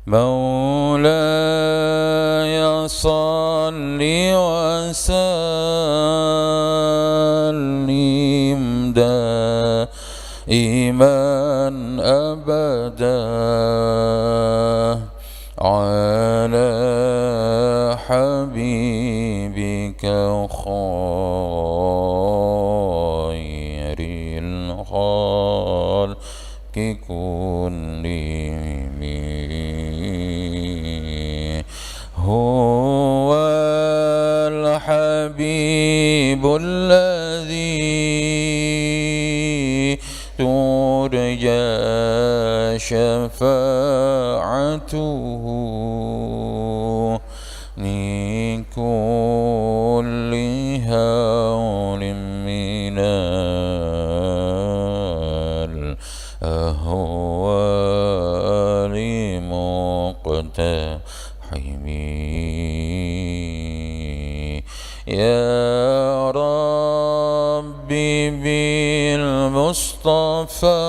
مولاي صل وسلم دائما أبدا على حبيبك خير الخلق كلهم، هو الحبيب الذي ترجى شفاعته من كل هول من الأهوال مقتحم. يا ربي بالمصطفى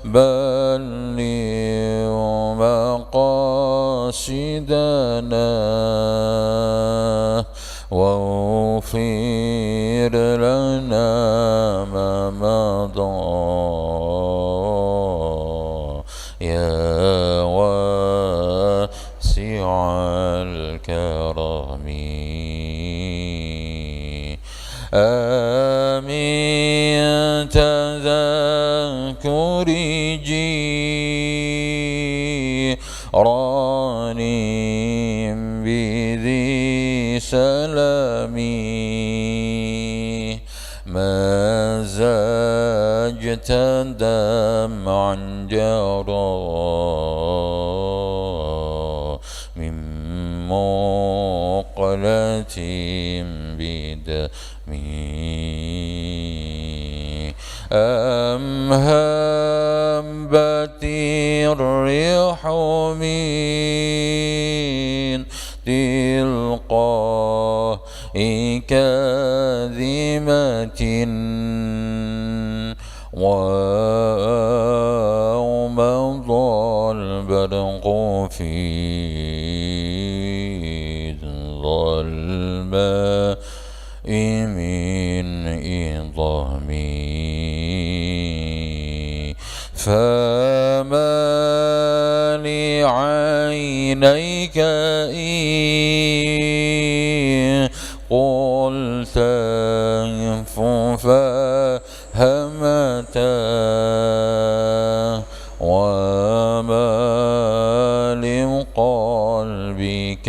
بلغ مقاصدنا واغفر لنا ما مضى يا واسع الكرم. آمين تذكر جيران بذي سلامي ما زجت دمعا جرى من مقلة بدمي أم هبت الريح من تلقاء كاذمة ومضى البرق في الظلماء من إضامي فما لعينيك إن قلت فهمتا وما لقلبك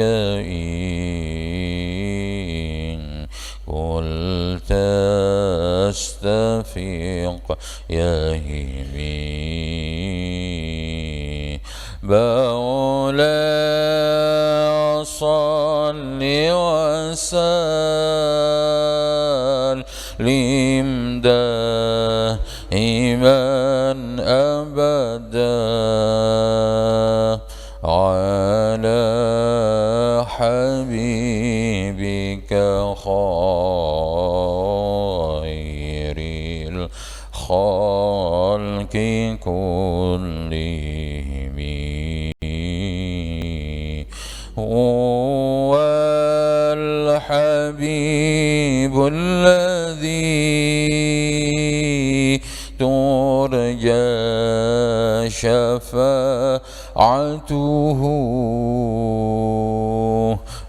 إن قلت استفيق يهمي. مولاي صل وسلم دائما أبدا على حبيبك خير الخلق كلهم، هو الحبيب الذي ترجى شفاعته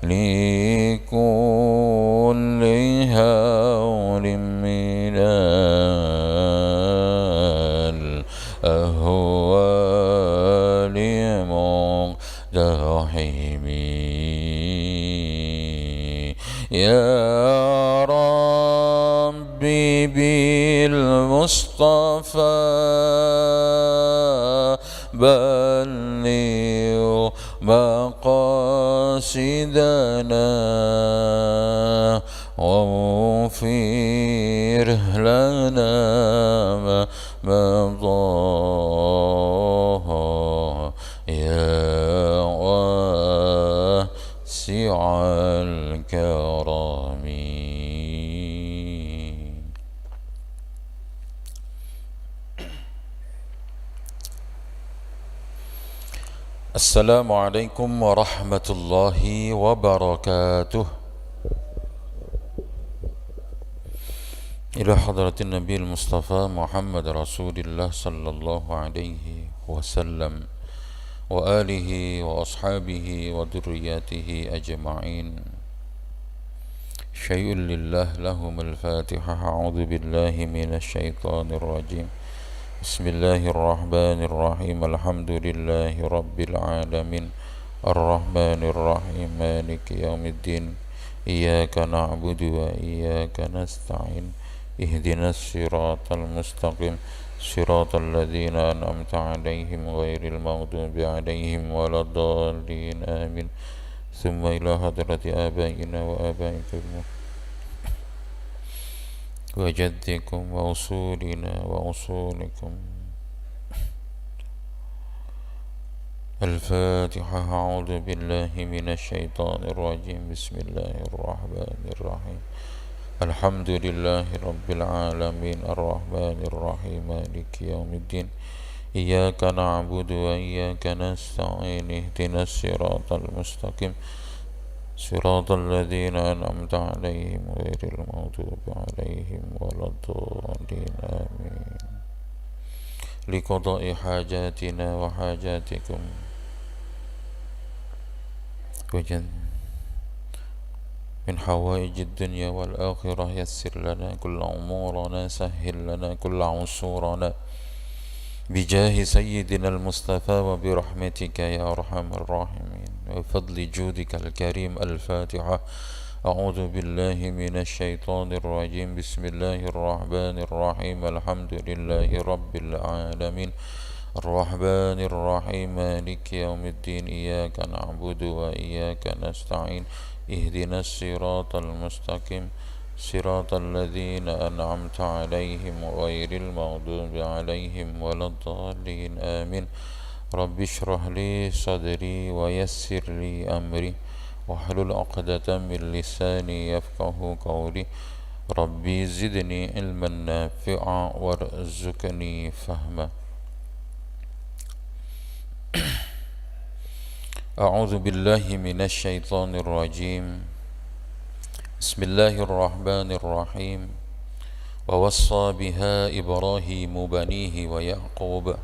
لكل هول من الأهوال مقتحم. يا ربي بالمصطفى بلغ مقاصدنا واغفر لنا ما مضى يا واسع الكرم. السلام عليكم ورحمة الله وبركاته. إلى حضرة النبي المصطفى محمد رسول الله صلى الله عليه وسلم وآله وأصحابه وذرياته أجمعين. شيء لله لهم الفاتحة. أعوذ بالله من الشيطان الرجيم. بسم الله الرحمن الرحيم. الحمد لله رب العالمين الرحمن الرحيم مالك يوم الدين إياك نعبد وإياك نستعين اهدنا الصراط المستقيم صراط الذين أنعمت عليهم غير المغضوب عليهم ولا الضالين آمين. ثم إلى حضرة آبائنا وآبائكم وجدكم وأصولنا وأصولكم. الفاتحة. أعوذ بالله من الشيطان الرجيم. بسم الله الرحمن الرحيم. الحمد لله رب العالمين الرحمن الرحيم مالك يوم الدين إياك نعبد وإياك نستعين اهدنا الصراط المستقيم صراط الذين أنعمت عليهم غير المغضوب عليهم ولا الضالين آمين. لقضاء حاجاتنا وحاجاتكم وجن من حوائج الدنيا والآخرة يسر لنا كل أمورنا سهل لنا كل عسورنا بجاه سيدنا المصطفى وبرحمتك يا أرحم الراحمين وفضل جودك الكريم. الفاتحة. أعوذ بالله من الشيطان الرجيم. بسم الله الرحمن الرحيم. الحمد لله رب العالمين الرحمن الرحيم مالك يوم الدين إياك نعبد وإياك نستعين اهدنا الصراط المستقيم صراط الذين أنعمت عليهم غير المغضوب عليهم ولا الضالين آمين. رب اشرح لي صدري ويسر لي أمري واحلل عقدة من لساني يفقه قولي. ربي زدني علما نافعا وارزقني فهما. أعوذ بالله من الشيطان الرجيم. بسم الله الرحمن الرحيم. ووصى بها إبراهيم بنيه ويعقوب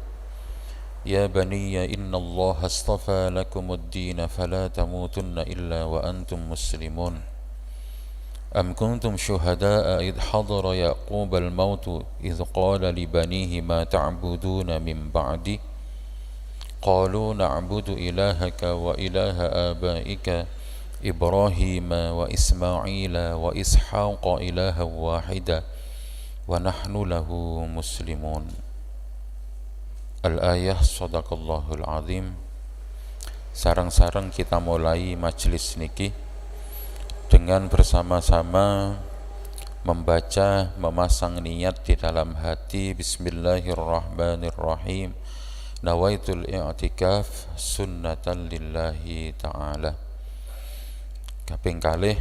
يا بني إن الله اصطفى لكم الدين فلا تموتن إلا وأنتم مسلمون. أم كنتم شهداء إذ حضر يعقوب الموت إذ قال لبنيه ما تعبدون من بعدي قالوا نعبد إلهك وإله آبائك إبراهيم وإسماعيل وإسحاق إلها واحدا ونحن له مسلمون. Al-ayah. Sadaqallahul azim. Sarang-sarang kita mulai majelis niki dengan bersama-sama membaca, memasang niat di dalam hati. Bismillahirrahmanirrahim. Nawaitul i'tikaf sunnatan lillahi ta'ala. Kaping kalih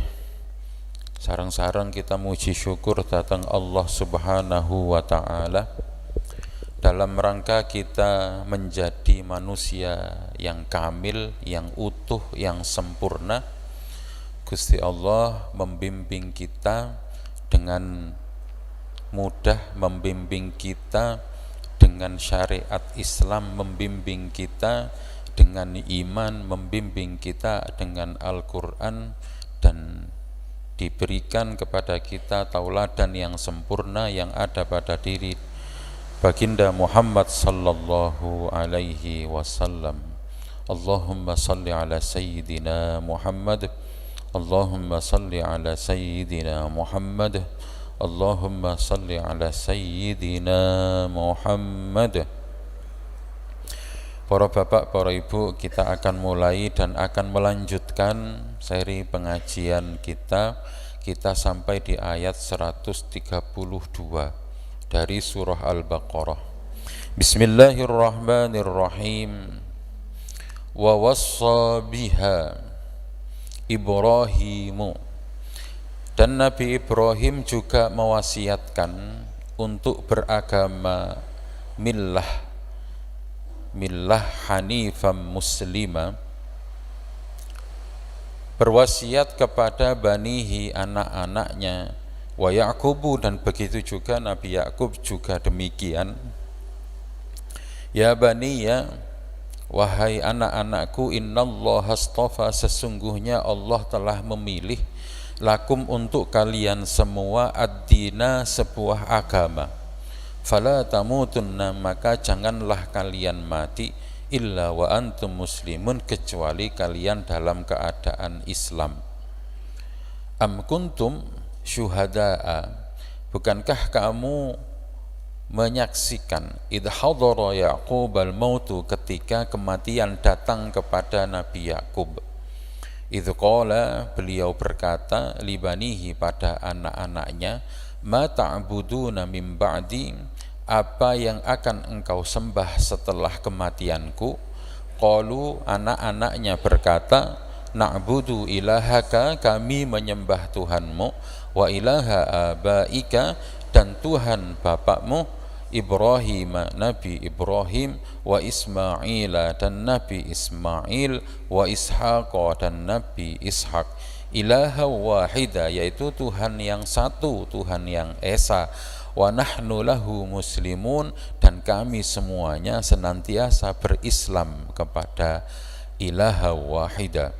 sarang-sarang kita muji syukur datang Allah subhanahu wa ta'ala dalam rangka kita menjadi manusia yang kamil, yang utuh, yang sempurna. Gusti Allah membimbing kita dengan mudah, membimbing kita dengan syariat Islam, membimbing kita dengan iman, membimbing kita dengan Al-Quran, dan diberikan kepada kita tauladan yang sempurna yang ada pada diri baginda Muhammad sallallahu alaihi wasallam. Allahumma salli ala sayyidina Muhammad. Allahumma salli ala sayyidina Muhammad. Allahumma salli ala sayyidina Muhammad. Para bapak, para ibu, kita akan mulai dan akan melanjutkan seri pengajian kita. Kita sampai di ayat 132 dari surah Al-Baqarah. Bismillahirrahmanirrahim. Wa wassa biha Ibrahimu. Dan Nabi Ibrahim juga mewasiatkan untuk beragama millah millah hanifam muslima, berwasiat kepada banihi, anak-anaknya, wa Yaqubu, dan begitu juga Nabi Yakub juga demikian. Ya baniya, wahai anak-anakku, innallaha astafa, sesungguhnya Allah telah memilih, lakum, untuk kalian semua, ad-dina, sebuah agama, fala tamutunna, maka janganlah kalian mati, illa wa antum muslimun, kecuali kalian dalam keadaan Islam. Am kuntum syuhada'a, bukankah kamu menyaksikan, idh hadara Yaqub al-mautu, ketika kematian datang kepada Nabi Yakub, idh qala, beliau berkata, libanihi, pada anak-anaknya, ma ta'buduna min ba'di, apa yang akan engkau sembah setelah kematianku. Qalu, anak-anaknya berkata, na'budu ilahaka, kami menyembah Tuhanmu, wa ilaha abaika, dan Tuhan bapakmu, Ibrahim, Nabi Ibrahim, wa Ismail, dan Nabi Ismail, wa Ishaq, dan Nabi Ishaq, ilaha wahida, yaitu Tuhan yang satu, Tuhan yang esa, wa nahnu lahu muslimun, dan kami semuanya senantiasa berislam kepada ilaha wahida.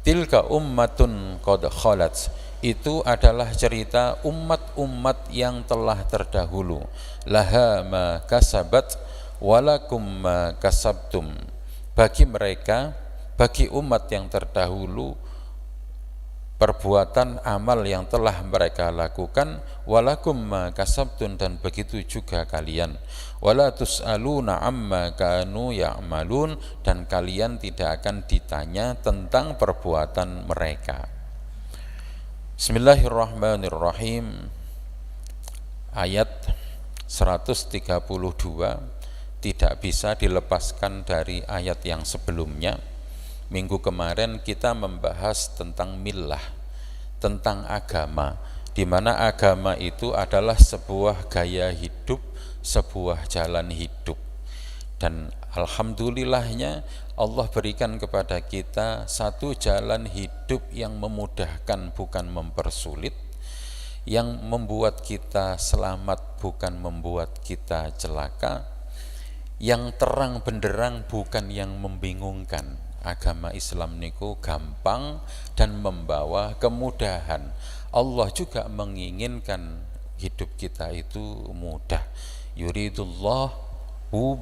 Tilka ummatun qad khalat, itu adalah cerita umat-umat yang telah terdahulu, laha ma kasabat walakum ma kasabtum, bagi mereka, bagi umat yang terdahulu, perbuatan amal yang telah mereka lakukan, walakum ma kasabtun, dan begitu juga kalian, wala tus'aluna amma kanu ya'malun, dan kalian tidak akan ditanya tentang perbuatan mereka. Bismillahirrahmanirrahim. Ayat 132 tidak bisa dilepaskan dari ayat yang sebelumnya. Minggu kemarin kita membahas tentang millah, tentang agama, di mana agama itu adalah sebuah gaya hidup, sebuah jalan hidup. Dan alhamdulillahnya Allah berikan kepada kita satu jalan hidup yang memudahkan, bukan mempersulit, yang membuat kita selamat, bukan membuat kita celaka, yang terang benderang, bukan yang membingungkan. Agama Islam niku gampang dan membawa kemudahan. Allah juga menginginkan hidup kita itu mudah. Yuridullahu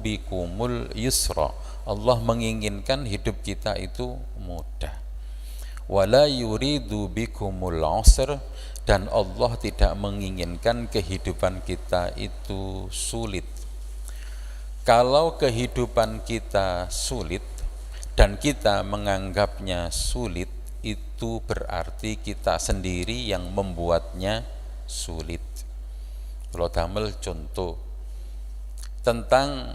bikumul yusra, Allah menginginkan hidup kita itu mudah. Wala yuridu bikumul usr, dan Allah tidak menginginkan kehidupan kita itu sulit. Kalau kehidupan kita sulit dan kita menganggapnya sulit, itu berarti kita sendiri yang membuatnya sulit. Kalau damel contoh tentang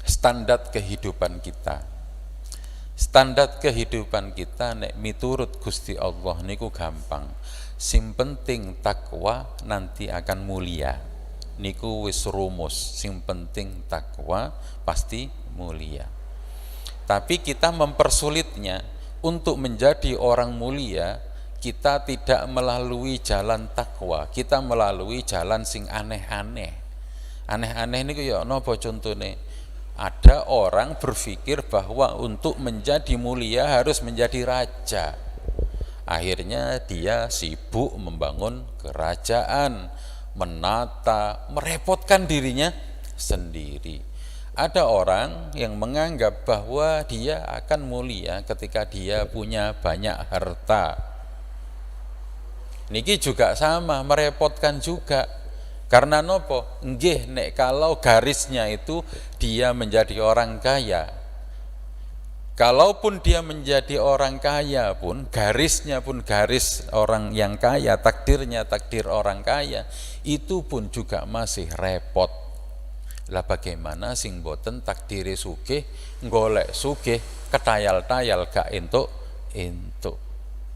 standar kehidupan kita. Standar kehidupan kita nek miturut Gusti Allah niku gampang. Sing penting takwa, nanti akan mulia. Niku wis rumus, sing penting takwa pasti mulia. Tapi kita mempersulitnya. Untuk menjadi orang mulia, kita tidak melalui jalan takwa, kita melalui jalan sing aneh-aneh. Aneh-aneh ini ya napa contone? Ada orang berpikir bahwa untuk menjadi mulia harus menjadi raja. Akhirnya dia sibuk membangun kerajaan, menata, merepotkan dirinya sendiri. Ada orang yang menganggap bahwa dia akan mulia ketika dia punya banyak harta. Niki juga sama, merepotkan juga. Karena nopo? Nggih, nek kalau garisnya itu dia menjadi orang kaya. Kalaupun dia menjadi orang kaya pun, garisnya pun garis orang yang kaya, takdirnya takdir orang kaya, itu pun juga masih repot. Lah bagaimana sing boten takdire sugih, golek sugih, ketayal-tayal gak entuk,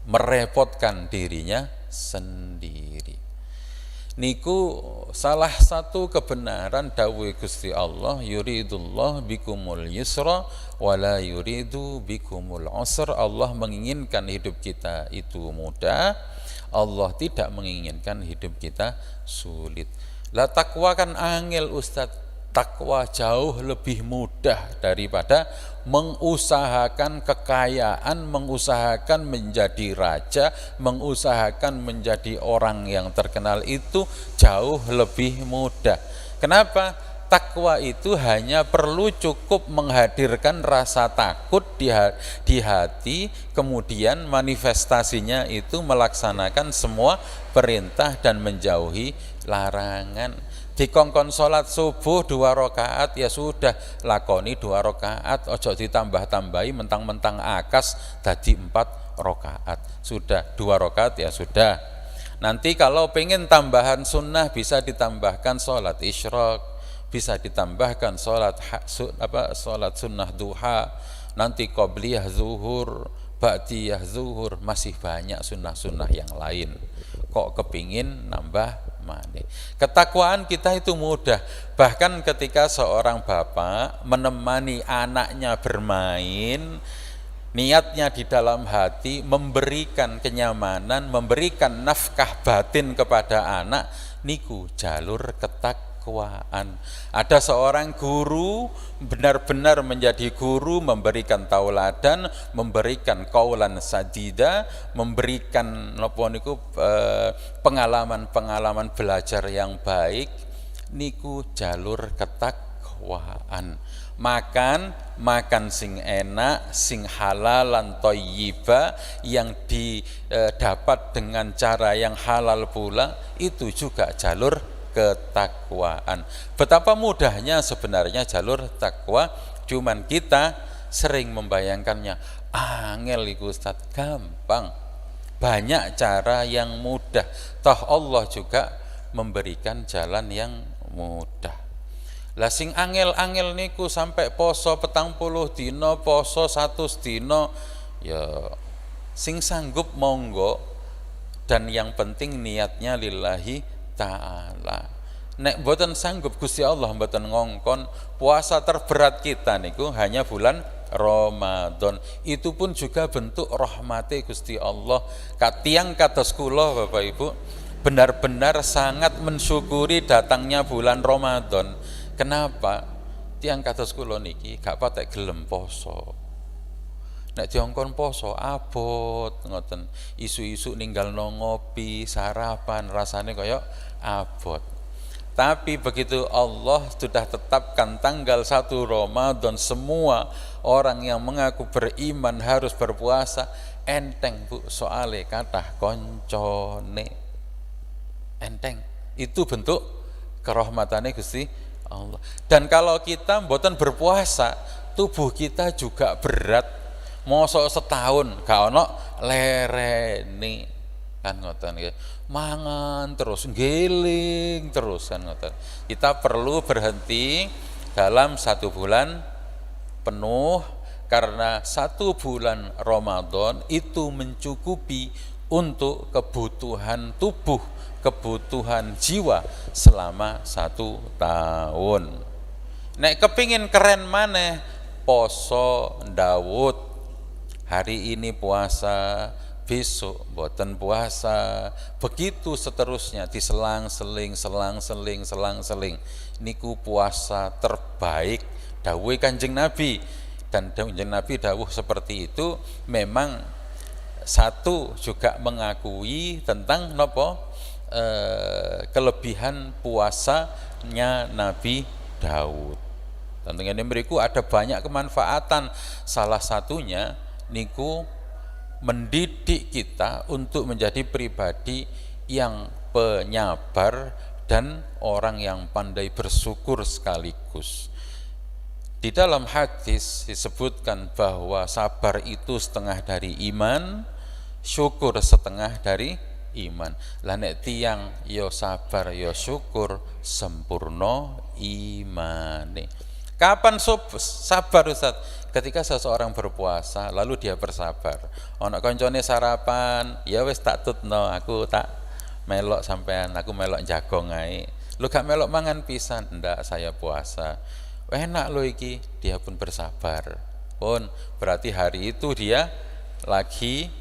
merepotkan dirinya sendiri. Niku salah satu kebenaran dawuh Gusti Allah, yuridullah bikumul yusra wala yuridu bikumul usra. Allah menginginkan hidup kita itu mudah, Allah tidak menginginkan hidup kita sulit. Lah takwa kan angel Ustadz. Takwa jauh lebih mudah daripada mengusahakan kekayaan, mengusahakan menjadi raja, mengusahakan menjadi orang yang terkenal, itu jauh lebih mudah. Kenapa? Takwa itu hanya perlu cukup menghadirkan rasa takut di hati, kemudian manifestasinya itu melaksanakan semua perintah dan menjauhi larangan. Dikongkon sholat subuh 2 rakaat, ya sudah lakoni 2 rakaat, ojo ditambah-tambahi mentang-mentang akas dadi 4 rakaat. Sudah 2 rakaat ya sudah. Nanti kalau pengen tambahan sunnah bisa ditambahkan sholat isyraq, bisa ditambahkan sholat sunnah duha, nanti qobliyah zuhur, ba'diyah zuhur, masih banyak sunnah-sunnah yang lain. Kok kepingin nambah mana? Ketakwaan kita itu mudah. Bahkan ketika seorang bapak menemani anaknya bermain, niatnya di dalam hati memberikan kenyamanan, memberikan nafkah batin kepada anak, niku jalur ketakwaan. Ada seorang guru benar-benar menjadi guru, memberikan tauladan, memberikan qaulan sadida, memberikan pengalaman-pengalaman belajar yang baik, niku jalur ketakwaan. Makan sing enak, sing halal lan thayyiba, yang didapat dengan cara yang halal pula, itu juga jalur ketakwaan. Betapa mudahnya sebenarnya jalur takwa, cuman kita sering membayangkannya angel iku Ustaz. Gampang, banyak cara yang mudah, toh Allah juga memberikan jalan yang mudah. Lah sing angel-angel niku sampai poso 40 dina, poso 100 dina, ya sing sanggup monggo, dan yang penting niatnya lillahi ta'ala. Nek mboten sanggup Gusti Allah mboten ngongkon. Puasa terberat kita niku hanya bulan Ramadan. Itu pun juga bentuk rahmate Gusti Allah. Katiang kados kula Bapak Ibu benar-benar sangat mensyukuri datangnya bulan Ramadan. Kenapa? Tiang kados kula niki gak patek gelem poso. Nek diongkon poso abot ngoten, isu-isu ninggalno ngopi, sarapan, rasane kaya abot. Tapi begitu Allah sudah tetapkan tanggal 1 Ramadan, semua orang yang mengaku beriman harus berpuasa, enteng Bu, soale kathah koncone. Enteng. Itu bentuk kerahmatane Gusti Allah. Dan kalau kita mboten berpuasa, tubuh kita juga berat. Mosok setahun gak ono lerene kan ngoten nggih. Mangan terus, ngeling terus kan ngoten. Kita perlu berhenti dalam 1 bulan penuh, karena 1 bulan Ramadan itu mencukupi untuk kebutuhan tubuh, kebutuhan jiwa selama 1 tahun. Nek kepingin keren maneh, poso Daud. Hari ini puasa, besok boten puasa, begitu seterusnya, diselang-seling, selang-seling. Niku puasa terbaik dawuh Kanjeng Nabi. Dan Kanjeng Nabi dawuh seperti itu memang satu juga mengakui tentang kelebihan puasanya Nabi Daud. Tentunya mriku ada banyak kemanfaatan. Salah satunya niku mendidik kita untuk menjadi pribadi yang penyabar dan orang yang pandai bersyukur sekaligus. Di dalam hadis disebutkan bahwa sabar itu setengah dari iman, syukur setengah dari iman. Lah nek tiyang yo sabar yo syukur, sempurna imane. Kapan sabar Ustaz? Ketika seseorang berpuasa lalu dia bersabar. Ana kancane sarapan, ya wis tak tutno, aku tak melok sampean, aku melok jagong ae. Lu gak melok mangan pisan? Ndak, saya puasa. Enak lo iki, dia pun bersabar. Pun berarti hari itu dia lagi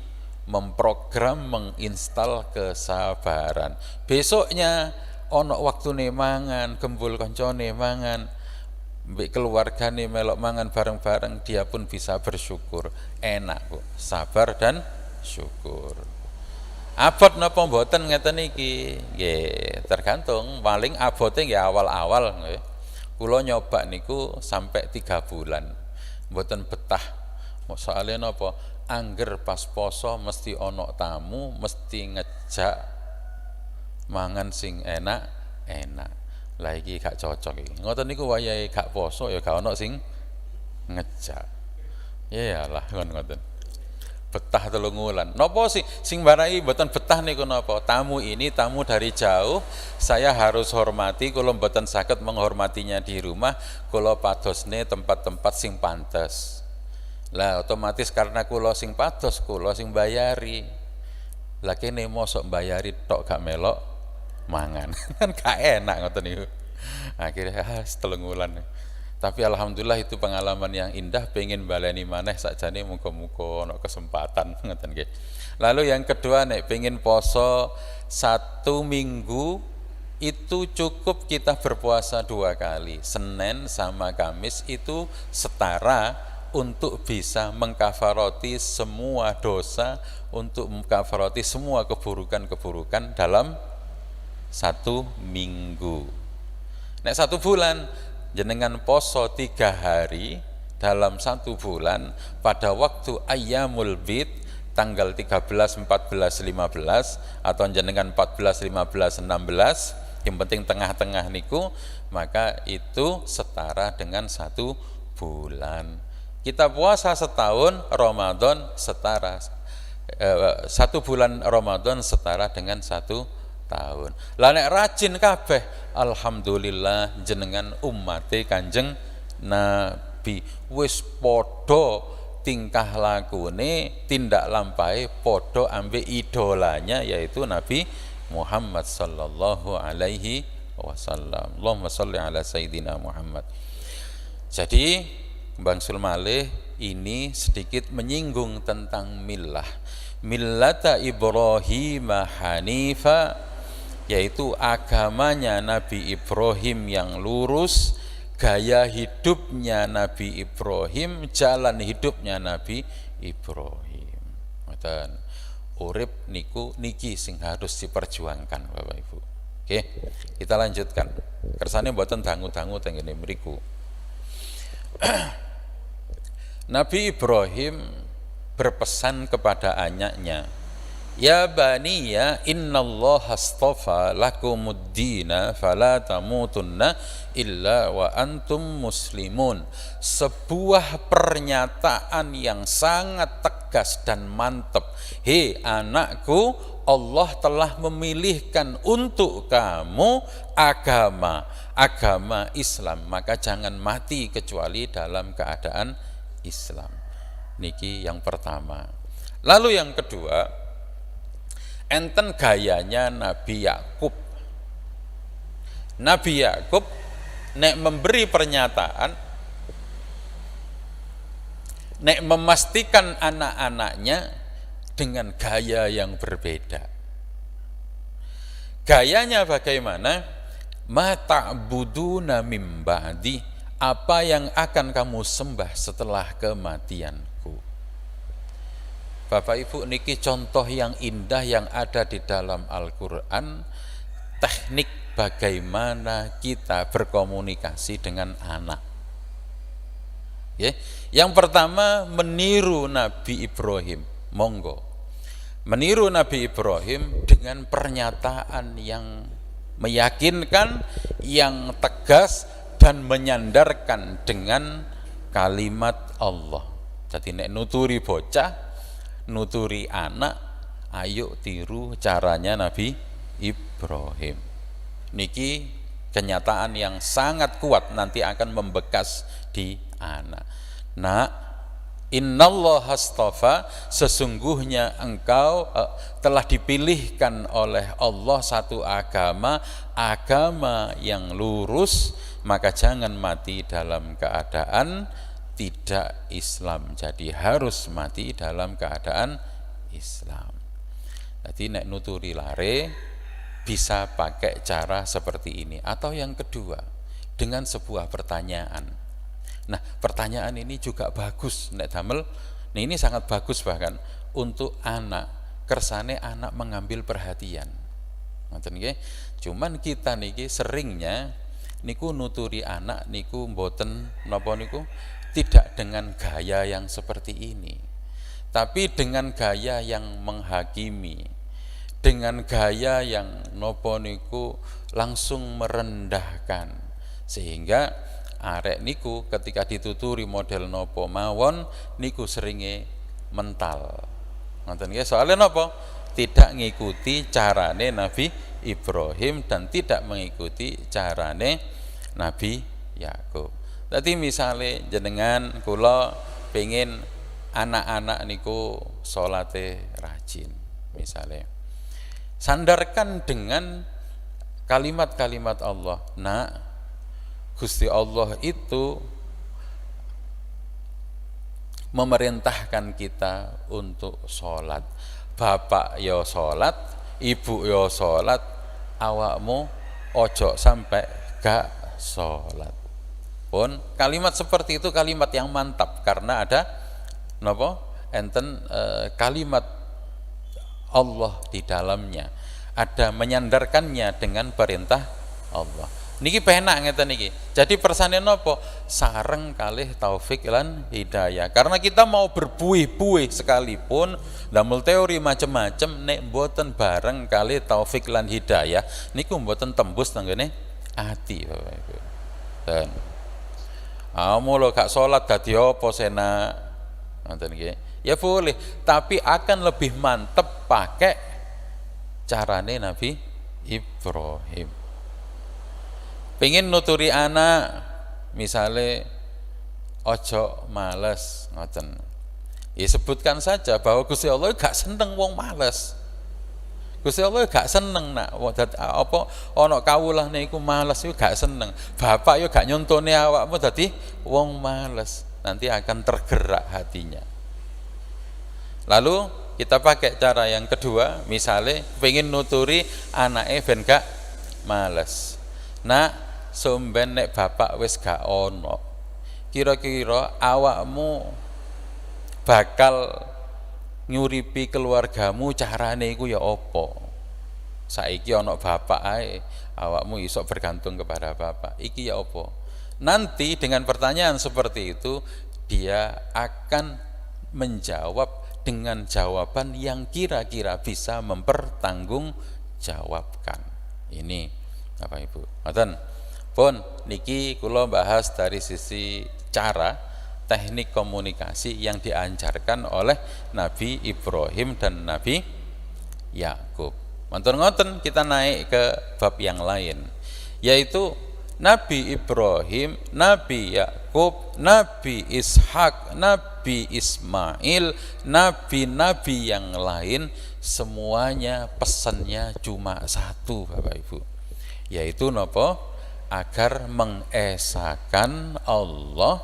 memprogram, menginstal kesabaran. Besoknya ono waktune mangan, gembul koncone mangan, mbek keluargane melok mangan bareng-bareng, dia pun bisa bersyukur. Enak kok, sabar dan syukur. Abot napa mboten ngeten iki? Nggih, tergantung. Paling abote nggih awal-awal nggih. Kula nyoba niku sampai 3 bulan. Mboten betah. Soalnya napa? Angger pas poso mesti ono tamu, mesti ngejak mangan sing enak. Lah iki gak cocok iki. Ngoten niku wayahe gak poso ya gak ono sing ngejak. Iyalah ngoten. Betah 3 wulan. Napa sing barai mboten betah niku napa? Tamu ini tamu dari jauh, saya harus hormati, kula mboten saged menghormatinya di rumah, kula padosne tempat-tempat sing pantes. Lah otomatis karena kula sing pados, kula sing bayari. Lah kene mosok bayari tok gak melok mangan. Kan gak enak ngoten niku. Akhirnya 3 wulan. Tapi alhamdulillah itu pengalaman yang indah, pengen baleni maneh sakjane muga-muga ana kesempatan ngoten nggih. Lalu yang kedua nek pengen poso 1 minggu itu cukup kita berpuasa 2 kali. Senin sama Kamis itu setara untuk bisa mengkafaroti semua dosa, untuk mengkafaroti semua keburukan-keburukan dalam 1 minggu. Nek 1 bulan jenengan poso 3 hari dalam 1 bulan pada waktu ayyamul bid tanggal 13, 14, 15 atau jenengan 14, 15, 16, yang penting tengah-tengah niku, maka itu setara dengan 1 bulan. Kita puasa setahun Ramadan setara 1 bulan Ramadan setara dengan 1 tahun. Lah nek rajin kabeh, alhamdulillah jenengan ummate Kanjeng Nabi wis padha tingkah lakune, tindak lampahe padha ambek idolanya yaitu Nabi Muhammad sallallahu alaihi wasallam. Allahumma shalli ala sayyidina Muhammad. Jadi Bang Sulmalih ini sedikit menyinggung tentang millata Ibrahim hanifa, yaitu agamanya Nabi Ibrahim yang lurus, gaya hidupnya Nabi Ibrahim, jalan hidupnya Nabi Ibrahim. Ngoten. Urip niku niki sing harus diperjuangkan Bapak Ibu. Oke, kita lanjutkan. Kersane mboten dangu-dangu teng ngene mriku. Nabi Ibrahim berpesan kepada anaknya, ya baniya innallaha astafa lakumuddina fala tamutunna illa wa antum muslimun. Sebuah pernyataan yang sangat tegas dan mantap. Hei anakku, Allah telah memilihkan untuk kamu agama Islam, maka jangan mati kecuali dalam keadaan Islam. Niki yang pertama. Lalu yang kedua, enten gayanya Nabi Yakub. Nabi Yakub nek memberi pernyataan, nek memastikan anak-anaknya dengan gaya yang berbeda. Gayanya bagaimana? Ma ta'buduna mim ba'di, apa yang akan kamu sembah setelah kematianku. Bapak Ibu, niki contoh yang indah yang ada di dalam Al-Quran, teknik bagaimana kita berkomunikasi dengan anak. Yang pertama, meniru Nabi Ibrahim. Monggo meniru Nabi Ibrahim dengan pernyataan yang meyakinkan, yang tegas, dan menyandarkan dengan kalimat Allah. Jadi nek nuturi bocah, nuturi anak, ayo tiru caranya Nabi Ibrahim. Niki kenyataan yang sangat kuat nanti akan membekas di anak. Nak, Innallaha astafa, sesungguhnya engkau telah dipilihkan oleh Allah satu agama yang lurus, maka jangan mati dalam keadaan tidak Islam. Jadi harus mati dalam keadaan Islam. Jadi nek nuturi lare bisa pakai cara seperti ini, atau yang kedua dengan sebuah pertanyaan. Nah, pertanyaan ini juga bagus nek damel. Nah, ini sangat bagus bahkan untuk anak, kersane anak mengambil perhatian. Ngoten nggih. Cuman kita niki seringnya niku nuturi anak niku mboten napa niku tidak dengan gaya yang seperti ini. Tapi dengan gaya yang menghakimi, dengan gaya yang napa niku langsung merendahkan, sehingga arek niku ketika dituturi model nopo mawon niku seringe mental. Ngoten nggih, soalnya nopo? Tidak ngikuti carane Nabi Ibrahim dan tidak mengikuti carane Nabi Yakub. Dadi misale jenengan kula pengin anak-anak niku salate rajin, misale sandarkan dengan kalimat-kalimat Allah. Nah, Gusti Allah itu memerintahkan kita untuk sholat. Bapak ya sholat, ibu ya sholat, awakmu ojo sampai gak sholat. Pun kalimat seperti itu kalimat yang mantap, karena ada napa? Enten kalimat Allah di dalamnya, ada menyandarkannya dengan perintah Allah. Niki penak ngeten niki. Jadi persane napa? Sareng kalih taufik lan hidayah. Karena kita mau berbuih-buih sekalipun damel teori macam-macam, nek mboten bareng kalih taufik lan hidayah niku mboten tembus tenggene ati, Bapak Ibu. Dan mulo gak salat dadi apa senak? Ngoten nggih. Ya boleh, tapi akan lebih mantep pakai carane Nabi Ibrahim. Pengen nuturi anak misale ojo males ngoten. Ya sebutkan saja bahwa Gusti Allah gak seneng wong males. Gusti Allah gak seneng nak apa ana kawulah niku males iku gak seneng. Bapak yo gak nyontone awakmu dadi wong males. Nanti akan tergerak hatinya. Lalu kita pakai cara yang kedua, misale pengen nuturi anake ben gak males. Nah, somben nek bapak wis gak ono, kira-kira awakmu bakal nyuripi keluargamu carane iku ya apa? Saiki ono bapak ae, awakmu iso bergantung kepada bapak. Iki ya apa? Nanti dengan pertanyaan seperti itu dia akan menjawab dengan jawaban yang kira-kira bisa mempertanggungjawabkan. Ini Bapak Ibu. Ngoten. Pun niki kula bahas dari sisi cara teknik komunikasi yang diajarkan oleh Nabi Ibrahim dan Nabi Yakub. Mantun ngoten, kita naik ke bab yang lain, yaitu Nabi Ibrahim, Nabi Yakub, Nabi Ishak, Nabi Ismail, nabi-nabi yang lain semuanya pesannya cuma satu, Bapak Ibu, yaitu napa? Agar mengesahkan Allah,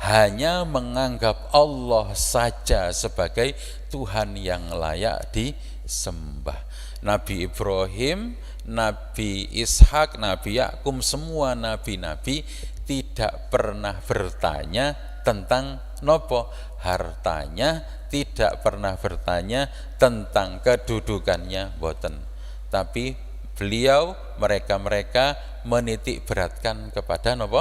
hanya menganggap Allah saja sebagai Tuhan yang layak disembah. Nabi Ibrahim, Nabi Ishak, Nabi Yakub, semua nabi-nabi tidak pernah bertanya tentang nopo hartanya, tidak pernah bertanya tentang kedudukannya, boten. Tapi beliau, mereka menitik beratkan kepada nopo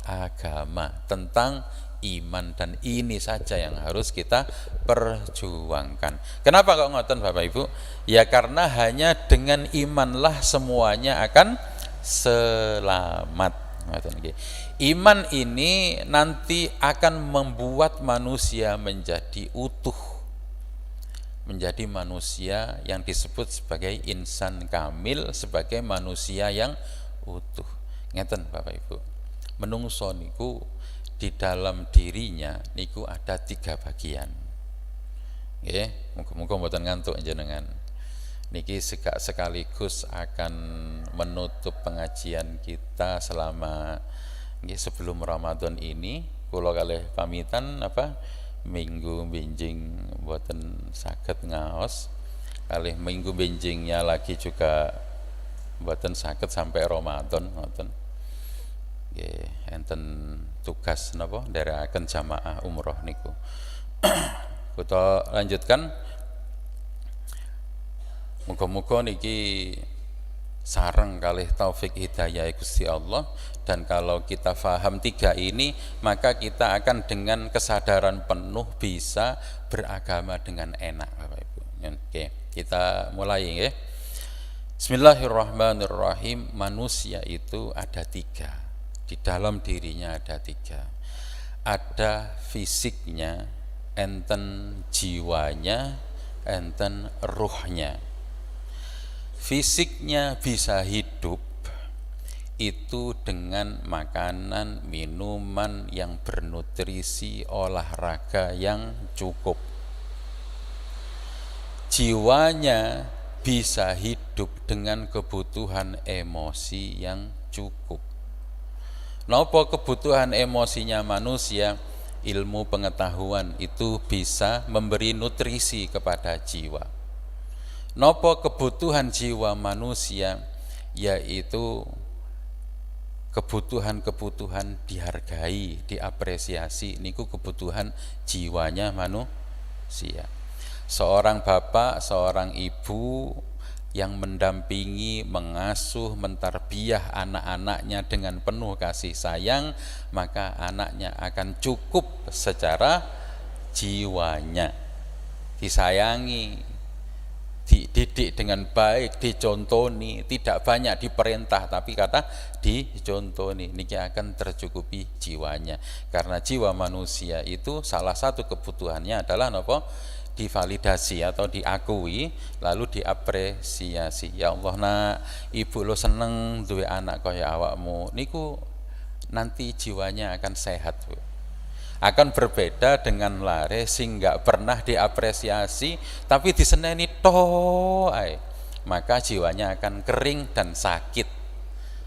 agama, tentang iman, dan ini saja yang harus kita perjuangkan. Kenapa kok ngoten Bapak Ibu? Ya karena hanya dengan imanlah semuanya akan selamat. Iman ini nanti akan membuat manusia menjadi utuh, menjadi manusia yang disebut sebagai insan kamil, sebagai manusia yang utuh. Ngeten Bapak Ibu. menungso niku di dalam dirinya niku ada 3 bagian. Nggih, muga-muga mboten ngantuk jenengan. Niki sekaligus akan menutup pengajian kita selama sebelum Ramadan ini. Kula kalih pamitan minggu benjing mboten saged ngaos, kalih minggu benjingnya lagi juga mboten saged sampai Ramadan ngoten. Nggih, enten tugas napa nderekaken jamaah umroh niku. Kita lanjutkan. Muga-muga niki sareng kalih taufik hidayah Gusti Allah, dan kalau kita faham 3 ini maka kita akan dengan kesadaran penuh bisa beragama dengan enak, Bapak Ibu. Oke, kita mulai ya. Bismillahirrahmanirrahim. Manusia itu ada 3. Di dalam dirinya ada 3. Ada fisiknya, enten jiwanya, enten ruhnya. Fisiknya bisa hidup itu dengan makanan, minuman yang bernutrisi, olahraga yang cukup. Jiwanya bisa hidup dengan kebutuhan emosi yang cukup. Napa kebutuhan emosinya manusia? Ilmu pengetahuan itu bisa memberi nutrisi kepada jiwa. Napa kebutuhan jiwa manusia? Yaitu kebutuhan-kebutuhan dihargai, diapresiasi, niku kebutuhan jiwanya manusia. Seorang bapak, seorang ibu yang mendampingi, mengasuh, mentarbiyah anak-anaknya dengan penuh kasih sayang, maka anaknya akan cukup secara jiwanya, disayangi, dididik dengan baik, dicontoni, tidak banyak diperintah tapi kata dicontoni, niki akan tercukupi jiwanya. Karena jiwa manusia itu salah satu kebutuhannya adalah napa? Divalidasi atau diakui, lalu diapresiasi. Ya Allah, nak, ibu lo seneng duwe anak kaya awakmu, niku nanti jiwanya akan sehat, Bu. Akan berbeda dengan lare sing gak pernah diapresiasi tapi diseneni ae, maka jiwanya akan kering dan sakit,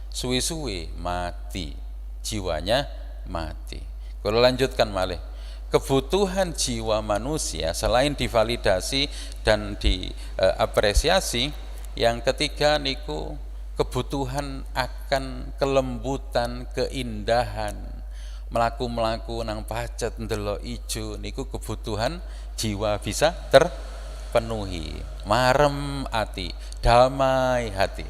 suwi-suwi mati, jiwanya mati. Kalau lanjutkan malih, kebutuhan jiwa manusia selain divalidasi dan diapresiasi, yang ketiga niku kebutuhan akan kelembutan, keindahan, melaku nang pacet ndelok ijo, niku kebutuhan jiwa bisa terpenuhi. Marem hati, damai hati,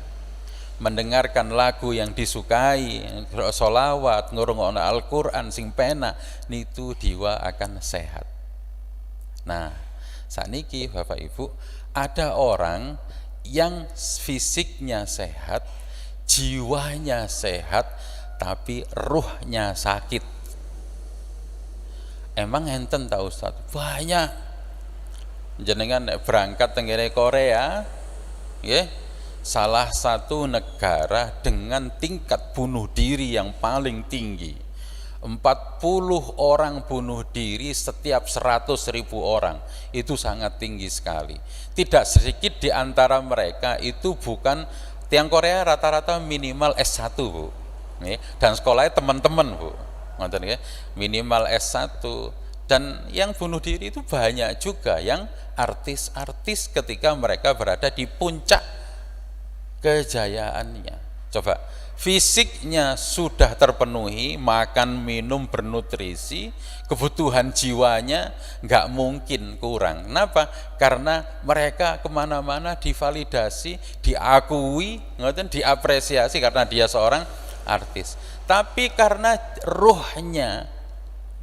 mendengarkan lagu yang disukai, sholawat, ngurungokno Al-Quran sing penak, nitu jiwa akan sehat. Nah, saniki Bapak Ibu, ada orang yang fisiknya sehat, jiwanya sehat, tapi ruhnya sakit. Emang enten tak Ustaz? Banyak. Jenengan berangkat tenggere Korea, ya, salah satu negara dengan tingkat bunuh diri yang paling tinggi. 40 orang bunuh diri setiap 100.000 orang, itu sangat tinggi sekali. Tidak sedikit di antara mereka itu bukan tiang Korea, rata-rata minimal S1, Bu. Dan sekolahnya teman-teman, Bu. Minimal S1. Dan yang bunuh diri itu banyak juga yang artis-artis ketika mereka berada di puncak kejayaannya. Coba, fisiknya sudah terpenuhi, makan minum bernutrisi, kebutuhan jiwanya nggak mungkin kurang. Kenapa? Karena mereka kemana-mana divalidasi, diakui, diapresiasi karena dia seorang artis. Tapi karena ruhnya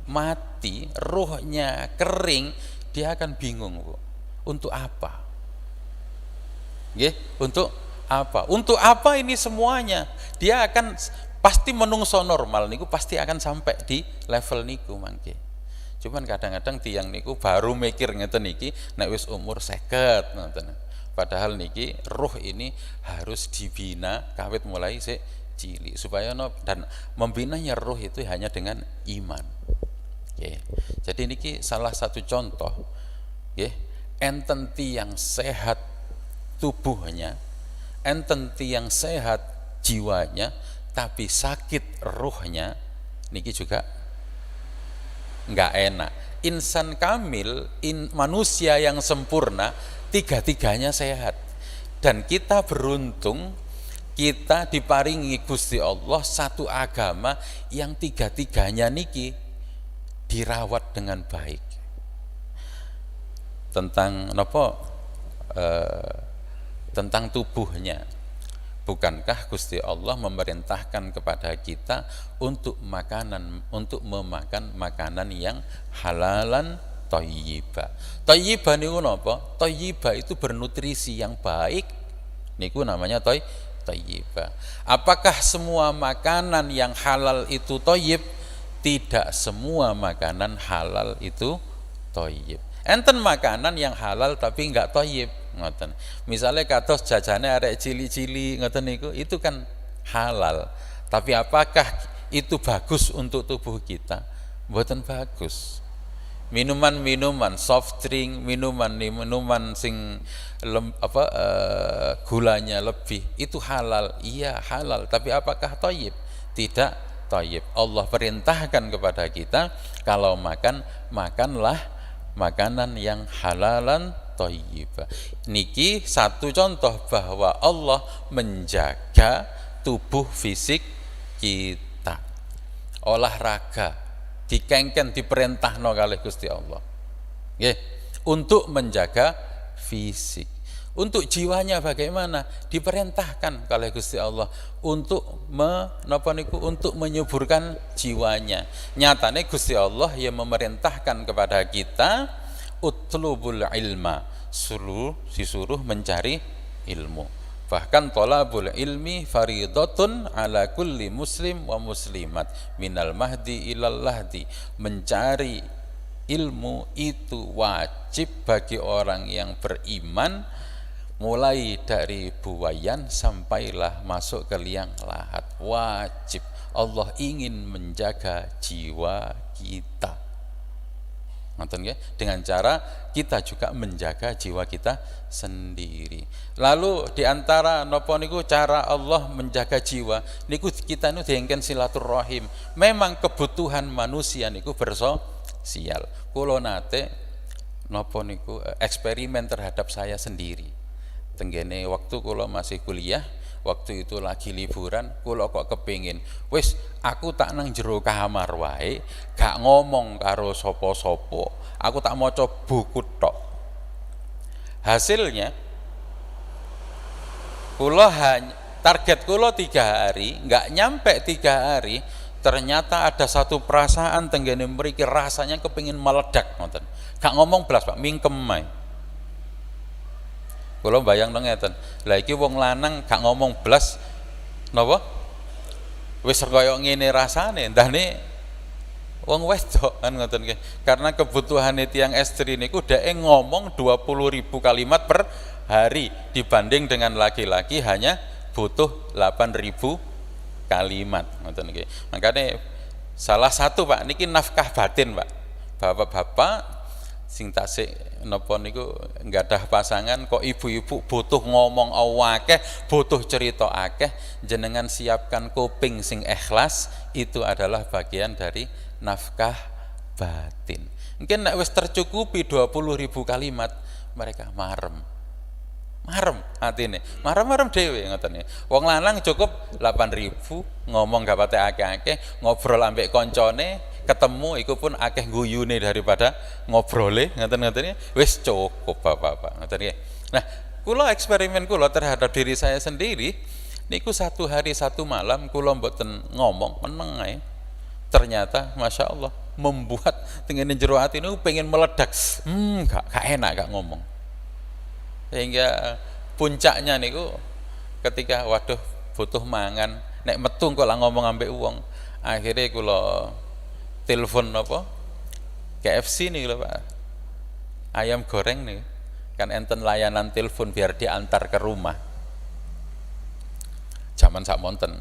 mati, ruhnya kering, dia akan bingung, Bu. Untuk apa? Untuk apa? Untuk apa ini semuanya? Dia akan pasti menungso normal niku pasti akan sampai di level niku mangke. Cuman kadang-kadang tiang niku baru mikir ngeten niki nek wis umur 50 ngoten. Padahal niki ruh ini harus dibina kawit mulai cilik supaya dan membinanya roh itu hanya dengan iman. Oke. Jadi niki salah satu contoh, oke, enten yang sehat tubuhnya, enten yang sehat jiwanya, tapi sakit rohnya, niki juga nggak enak. Insan kamil, manusia yang sempurna, tiga-tiganya sehat. Dan kita beruntung, kita diparingi Gusti Allah satu agama yang tiga-tiganya niki dirawat dengan baik. Tentang tentang tubuhnya. Bukankah Gusti Allah memerintahkan kepada kita untuk memakan makanan yang halalan thayyiba. Thayyiba niku napa? Thayyiba itu bernutrisi yang baik. Niku namanya thayyiba. Apakah semua makanan yang halal itu thayyib? Tidak semua makanan halal itu thayyib. Enten makanan yang halal tapi enggak thayyib, ngoten. Misalnya kados jajane arek cili-cili ngoten niku, itu kan halal. Tapi apakah itu bagus untuk tubuh kita? Mboten bagus. Minuman-minuman soft drink, minuman sing gulanya lebih, itu halal. Iya, halal, tapi apakah thayyib? Tidak thayyib. Allah perintahkan kepada kita kalau makanlah makanan yang halalan thayyibah. Niki satu contoh bahwa Allah menjaga tubuh fisik kita. Olahraga dikengken diperintahno kalih Gusti Allah. Nggih, untuk menjaga fisik. Untuk jiwanya bagaimana? Diperintahkan oleh Gusti Allah untuk untuk menyuburkan jiwanya. Nyatane Gusti Allah yang memerintahkan kepada kita utlubul ilma, disuruh mencari ilmu. Bahkan thalabul ilmi faridatun ala kulli muslim wa muslimat minal mahdi ilal lahdi. Mencari ilmu itu wajib bagi orang yang beriman, mulai dari buayan sampailah masuk ke liang lahat. Wajib. Allah ingin menjaga jiwa kita. Nonton ya? Dengan cara kita juga menjaga jiwa kita sendiri. Lalu diantara nopo niku cara Allah menjaga jiwa niku kita nu diengken silaturahim. Memang kebutuhan manusia niku bersosial. Kulo nate nopo niku eksperimen terhadap saya sendiri. Tenggene waktu kula masih kuliah, waktu itu lagi liburan, kula kok kepingin wis aku tak nang jero kamar wae, gak ngomong karo sapa-sapa, aku tak maca buku tok. Hasilnya kula target kula 3 hari, gak nyampe 3 hari, ternyata ada satu perasaan tenggene mriki rasanya kepingin meledak ngoten. Gak ngomong belas Pak, mingkem ae. Kula bayang nang ngeten. Lah iki wong lanang gak ngomong blas napa? Wis kaya ngene rasane, ndane wong wedok kan ngoten nggih. Karena kebutuhane tiyang estri niku dhek ngomong 20.000 kalimat per hari dibanding dengan laki-laki hanya butuh 8.000 kalimat ngoten nggih. Makane salah satu Pak niki nafkah batin Pak. Bapak-bapak sing tasik napa niku nggadah pasangan kok ibu-ibu butuh ngomong akeh, butuh cerita akeh, jenengan siapkan kuping sing ikhlas, itu adalah bagian dari nafkah batin. Mungkin nek wis tercukupi 20.000 kalimat, mereka marem atine, marem dhewe ngoten. Wong lanang cukup 8.000 ngomong gak pate akeh-akeh, ngobrol ambek koncone, ketemu iku pun akeh guyune daripada ngobrole ngoten-ngoten wis cukup Bapak-bapak ngoten nggih. Nah, kula eksperimen kula terhadap diri saya sendiri niku 1 hari 1 malam kula mboten ngomong meneng ae. Ternyata Masya Allah membuat tengene jero ati niku pengen meledak. Gak enak gak ngomong. Sehingga puncaknya niku ketika waduh butuh mangan, nek metu kok lah ngomong ambek wong. Akhirnya kula telepon apa? KFC nih lho Pak. Ayam goreng nih. Kan enten layanan telepon biar diantar ke rumah. Zaman sak monten.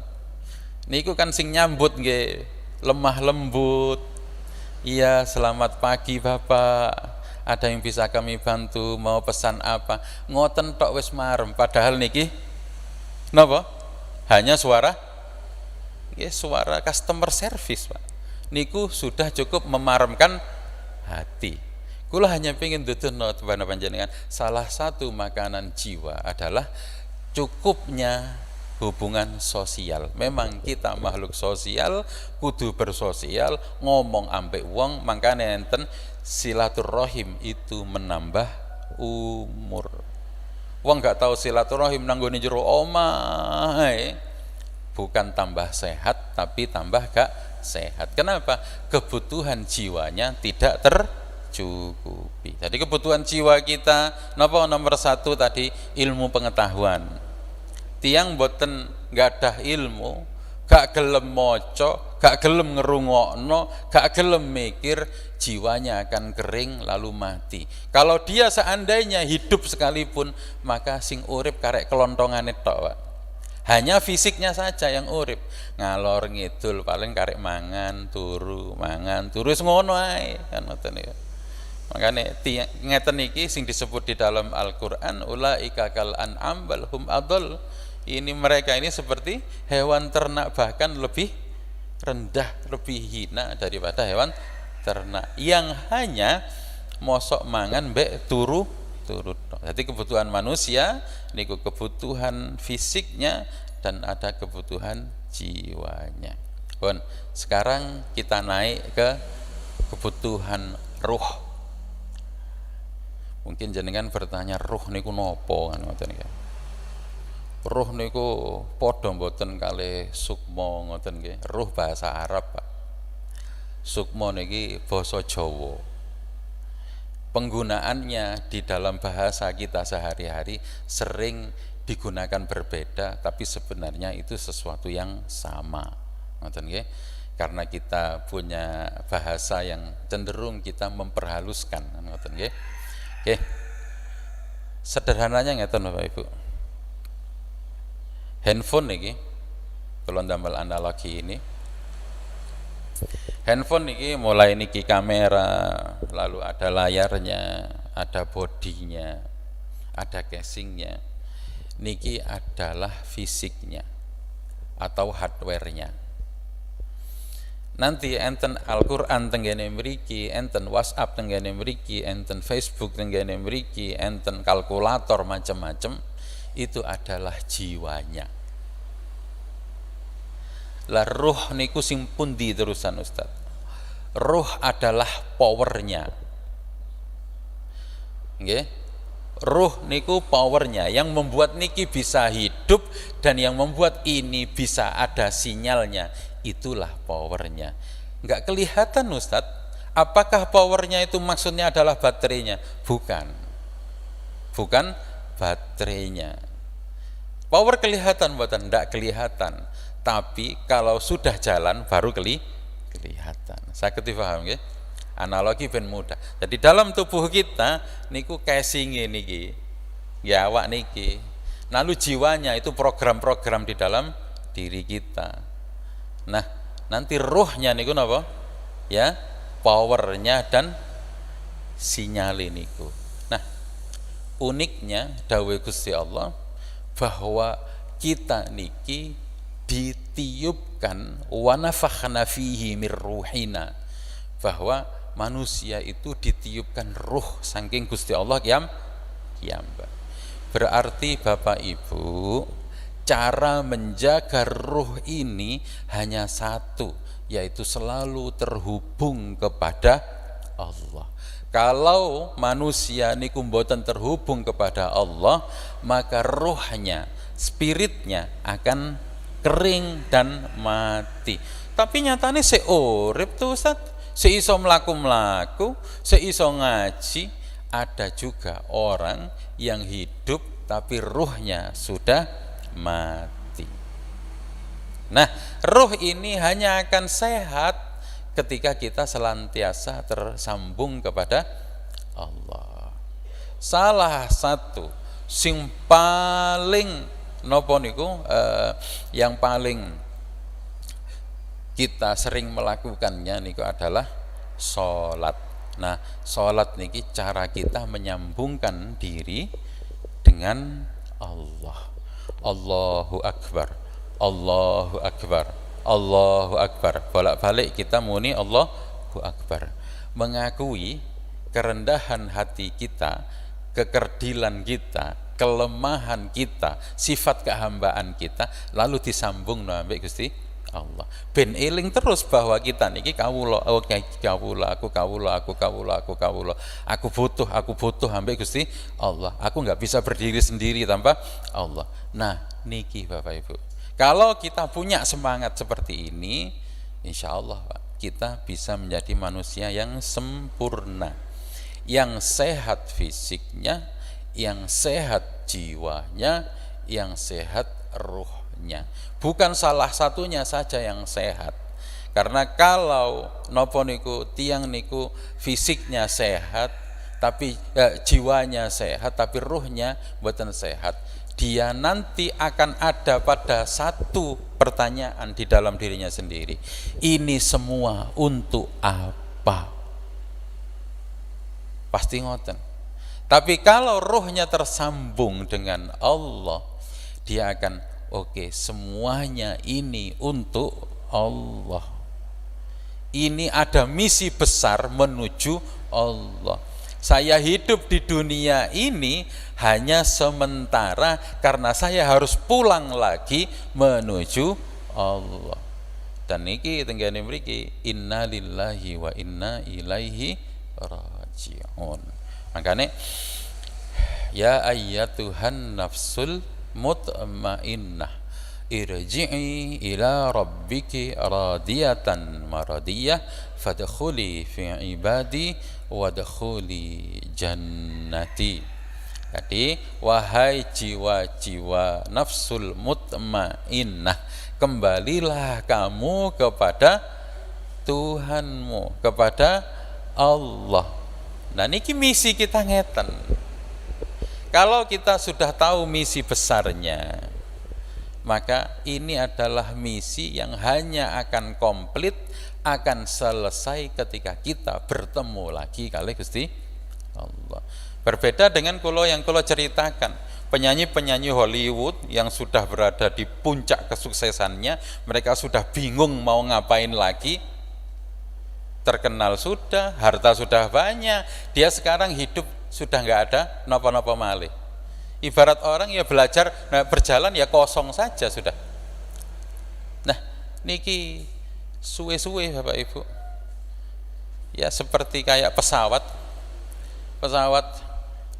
Niku kan sing nyambut nggih lemah lembut. Iya, selamat pagi Bapak. Ada yang bisa kami bantu? Mau pesan apa? Ngoten tok wis marem. Padahal niki napa? Hanya suara suara customer service, Pak. Niku sudah cukup memaremkan hati. Kula hanya pengen duduhno kepada panjenengan, salah satu makanan jiwa adalah cukupnya hubungan sosial. Memang kita makhluk sosial, kudu bersosial, ngomong ambek wong, makanya enten silaturahim itu menambah umur. Wong gak tahu silaturahim nanggone jero omah, bukan tambah sehat tapi tambah gak sehat. Kenapa? Kebutuhan jiwanya tidak tercukupi. Jadi kebutuhan jiwa kita napa nomor satu tadi ilmu pengetahuan. Tiang boten gadah ilmu, gak gelem maca, gak gelem ngerungokno, gak gelem mikir, jiwanya akan kering lalu mati. Kalau dia seandainya hidup sekalipun, maka sing urip karek kelontongane tok, Pak. Hanya fisiknya saja yang urip, ngalor ngidul paling karek mangan turu wis ngono ae kan ngoten niku. Makane ngeten iki sing disebut di dalam Al-Qur'an ulaika kal an'am bal hum adall. Ini mereka ini seperti hewan ternak, bahkan lebih rendah, lebih hina daripada hewan ternak yang hanya mosok mangan mbek turu. Jadi kebutuhan manusia niku kebutuhan fisiknya dan ada kebutuhan jiwanya. Bon, sekarang kita naik ke kebutuhan ruh. Mungkin jenengan bertanya ruh niku nopo kan ngoten nggih. Ruh niku padha mboten kalih sukma ngoten nggih. Ruh bahasa Arab, Pak. Sukma niki basa Jawa. Penggunaannya di dalam bahasa kita sehari-hari sering digunakan berbeda, tapi sebenarnya itu sesuatu yang sama. Ngoten nggih. Karena kita punya bahasa yang cenderung kita memperhaluskan, ngoten nggih. Oke. Sederhananya ngeten Bapak Ibu. Handphone niki kalau ndamel analogi ini, handphone niki mulai niki kamera, lalu ada layarnya, ada bodinya, ada casingnya. Niki adalah fisiknya atau hardwarenya. Nanti enten Al-Qur'an tenggene mriki, enten WhatsApp tenggene mriki, enten Facebook tenggene mriki, enten kalkulator macam-macam, itu adalah jiwanya. Lah ruh niku sing pundi terusan Ustaz? Ruh adalah powernya. Nggih. Ruh niku powernya yang membuat niki bisa hidup dan yang membuat ini bisa ada sinyalnya. Itulah powernya. Enggak kelihatan Ustaz. Apakah powernya itu maksudnya adalah baterainya? Bukan. Bukan baterainya. Power kelihatan buatan? Enggak kelihatan. Tapi kalau sudah jalan baru kelihatan. Saged dipaham nggih? Analogi ben mudah. Jadi dalam tubuh kita niku casing niki. Ya awak niki. Lalu jiwanya itu program-program di dalam diri kita. Nah, nanti ruhnya niku napa? Ya, powernya dan sinyal niku. Nah, uniknya dawuh Gusti Allah bahwa kita niki ditiupkan wa nafakhna fihi mir ruhina, bahwa manusia itu ditiupkan ruh saking Gusti Allah kiyamba. Berarti Bapak Ibu, cara menjaga ruh ini hanya satu, yaitu selalu terhubung kepada Allah. Kalau manusia niku mboten terhubung kepada Allah, maka ruhnya, spiritnya akan kering dan mati. Tapi nyatane seurip tuh Ustaz, seiso mlaku-mlaku, seiso ngaji. Ada juga orang yang hidup tapi ruhnya sudah mati. Nah, ruh ini hanya akan sehat ketika kita selantiasa tersambung kepada Allah. Salah satu sing paling nopo niku yang paling kita sering melakukannya niku adalah sholat. Nah, sholat niki cara kita menyambungkan diri dengan Allah. Allahu Akbar, Allahu Akbar, Allahu Akbar. Bolak-balik kita muni Allahu Akbar, mengakui kerendahan hati kita, kekerdilan kita, kelemahan kita, sifat kehambaan kita, lalu disambung ambek Gusti Allah. Ben eling terus bahwa kita niki kawula, kawula, aku kawula, aku kawula, aku kawula. Aku butuh ambek Gusti Allah. Aku nggak bisa berdiri sendiri tanpa Allah. Nah, niki Bapak Ibu. Kalau kita punya semangat seperti ini, insya Allah Pak, kita bisa menjadi manusia yang sempurna, yang sehat fisiknya, yang sehat jiwanya, yang sehat ruhnya. Bukan salah satunya saja yang sehat. Karena kalau nopo niku tiang niku fisiknya sehat, tapi jiwanya sehat, tapi ruhnya mboten sehat, dia nanti akan ada pada satu pertanyaan di dalam dirinya sendiri. Ini semua untuk apa? Pasti ngoten. Tapi kalau ruhnya tersambung dengan Allah, dia akan oke, semuanya ini untuk Allah. Ini ada misi besar menuju Allah. Saya hidup di dunia ini hanya sementara karena saya harus pulang lagi menuju Allah. Dan niki tenggene mriki inna lillahi wa inna ilaihi raji'un. Makanya ya ayyatuhan nafsul mutmainnah irji'i ila rabbiki radiyatan maradiyah fadkhuli fi ibadi wadkhuli jannati. Jadi wahai jiwa-jiwa nafsul mutmainnah, kembalilah kamu kepada Tuhanmu, kepada Allah. Nah niki misi kita ngeten. Kalau kita sudah tahu misi besarnya, maka ini adalah misi yang hanya akan komplit, akan selesai ketika kita bertemu lagi kali Gusti Allah. Berbeda dengan yang kulo ceritakan, penyanyi-penyanyi Hollywood yang sudah berada di puncak kesuksesannya, mereka sudah bingung mau ngapain lagi. Terkenal sudah, harta sudah banyak, dia sekarang hidup sudah nggak ada napa-napa malih. Ibarat orang ya belajar, berjalan ya kosong saja sudah. Nah, niki suwe-suwe Bapak Ibu. Ya seperti kayak pesawat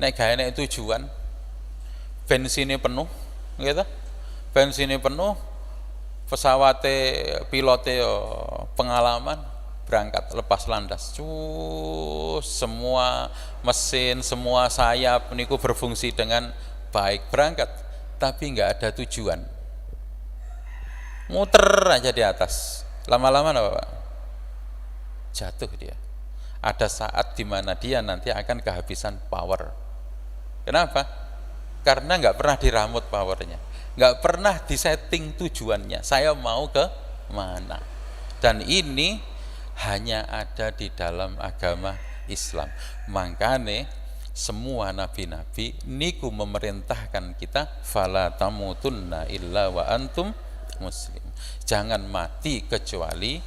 naik gawe naik tujuan, bensinnya penuh, gitu. Bensinnya penuh, pesawatnya pilotnya pengalaman, berangkat lepas landas, semua mesin, semua sayap niku berfungsi dengan baik, berangkat, tapi nggak ada tujuan, muter aja di atas, lama-lama apa Pak? Jatuh dia. Ada saat dimana dia nanti akan kehabisan power. Kenapa? Karena nggak pernah diramut powernya, nggak pernah disetting tujuannya, saya mau ke mana. Dan ini hanya ada di dalam agama Islam. Makanya semua nabi-nabi niku memerintahkan kita fala tamutunna illa wa antum muslim. Jangan mati kecuali